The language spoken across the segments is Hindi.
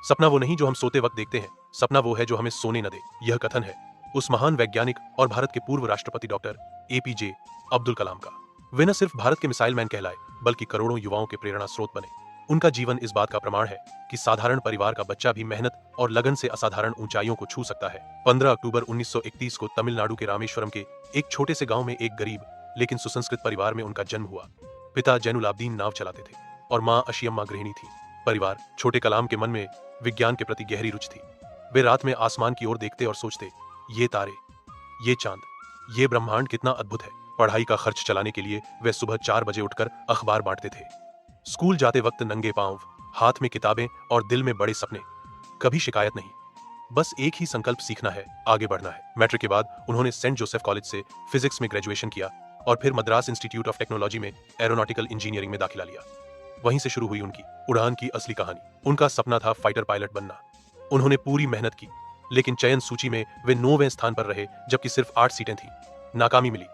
सपना वो नहीं जो हम सोते वक्त देखते हैं, सपना वो है जो हमें सोने न दे। यह कथन है उस महान वैज्ञानिक और भारत के पूर्व राष्ट्रपति डॉक्टर एपीजे अब्दुल कलाम का। वे न सिर्फ भारत के मिसाइल मैन कहलाए, बल्कि करोड़ों युवाओं के प्रेरणा स्रोत बने। उनका जीवन इस बात का प्रमाण है कि साधारण परिवार का बच्चा भी मेहनत और लगन से असाधारण ऊंचाइयों को छू सकता है। 15 अक्टूबर 1931 को तमिलनाडु के रामेश्वरम के एक छोटे से गांव में एक गरीब लेकिन सुसंस्कृत परिवार में उनका जन्म हुआ। पिता जैनुलाब्दीन नाव चलाते थे और मां अशियम्मा गृहिणी थी। परिवार छोटे कलाम के मन में विज्ञान के प्रति गहरी रुचि थी। वे रात में आसमान की ओर देखते और सोचते, ये तारे, ये चांद, ये ब्रह्मांड कितना अद्भुत है। पढ़ाई का खर्च चलाने के लिए वे सुबह 4 बजे उठकर अखबार बांटते थे। स्कूल जाते वक्त नंगे पांव, हाथ में किताबें और दिल में बड़े सपने। कभी शिकायत नहीं, बस एक ही संकल्प, सीखना है, आगे बढ़ना है। मैट्रिक के बाद उन्होंने सेंट जोसेफ कॉलेज से फिजिक्स में ग्रेजुएशन किया और फिर मद्रास इंस्टीट्यूट ऑफ टेक्नोलॉजी में एरोनॉटिकल इंजीनियरिंग में दाखिला लिया। वहीं से शुरू हुई उनकी उड़ान की असली कहानी। उनका सपना था फाइटर पायलट बनना। उन्होंने पूरी मेहनत की, लेकिन चयन सूची में वे 9वें स्थान पर रहे, जबकि सिर्फ 8 सीटें थीं। नाकामी मिली,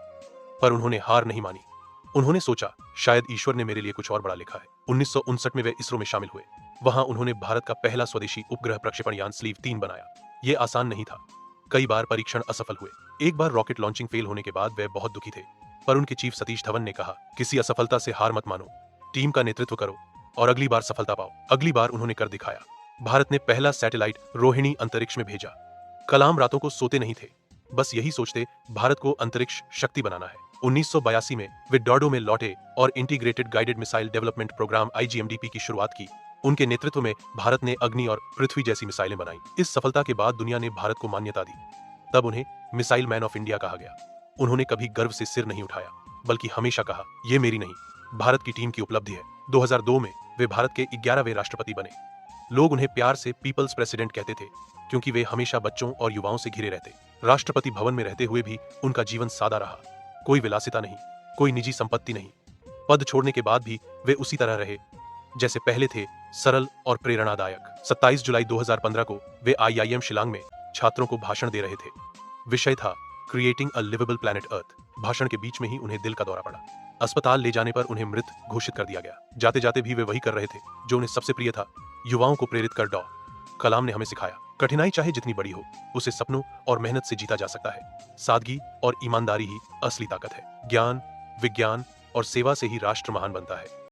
पर उन्होंने हार नहीं मानी। उन्होंने सोचा, शायद ईश्वर ने मेरे लिए कुछ और बड़ा लिखा है। 1959 में वे इसरो में शामिल हुए। वहां उन्होंने भारत का पहला स्वदेशी उपग्रह प्रक्षेपण यान स्लीव 3 बनाया। ये आसान नहीं था, कई बार परीक्षण असफल हुए। एक बार रॉकेट लॉन्चिंग फेल होने के बाद वे बहुत दुखी थे, पर उनके चीफ सतीश धवन ने कहा, किसी असफलता से हार मत मानो, टीम का नेतृत्व करो और अगली बार सफलता पाओ। अगली बार उन्होंने कर दिखाया। भारत ने पहला सैटेलाइट रोहिणी अंतरिक्ष में भेजा। कलाम रातों को सोते नहीं थे, बस यही सोचते, भारत को अंतरिक्ष शक्ति बनाना है। 1982 में वे डॉर्डो में लौटे और integrated guided missile development programme IGMDP की शुरुआत की। उनके नेतृत्व में भारत ने अग्नि और पृथ्वी जैसी मिसाइलें बनाई। इस सफलता के बाद दुनिया ने भारत को मान्यता दी। तब उन्हें मिसाइल मैन ऑफ इंडिया कहा गया। उन्होंने कभी गर्व से सिर नहीं उठाया, बल्कि हमेशा कहा, ये मेरी नहीं, भारत की टीम की उपलब्धि है। 2002 में वे भारत के 11वें राष्ट्रपति बने। लोग उन्हें प्यार से पीपल्स प्रेसिडेंट कहते थे, क्योंकि वे हमेशा बच्चों और युवाओं से घिरे रहते। राष्ट्रपति भवन में रहते हुए भी उनका जीवन सादा रहा। कोई विलासिता नहीं, कोई निजी संपत्ति नहीं। पद छोड़ने के बाद भी वे उसी तरह रहे जैसे पहले थे, सरल और प्रेरणादायक। 27 जुलाई 2015 को वे IIM शिलांग में छात्रों को भाषण दे रहे थे। विषय था creating a liveable planet earth. भाषण के बीच में ही उन्हें दिल का दौरा पड़ा। अस्पताल ले जाने पर उन्हें मृत घोषित कर दिया गया। जाते जाते भी वे वही कर रहे थे जो उन्हें सबसे प्रिय था, युवाओं को प्रेरित कर। कलाम ने हमें सिखाया, कठिनाई चाहे जितनी बड़ी हो, उसे सपनों और मेहनत से जीता जा सकता है। सादगी और ईमानदारी ही असली ताकत है। ज्ञान, विज्ञान और सेवा से ही राष्ट्र महान बनता है।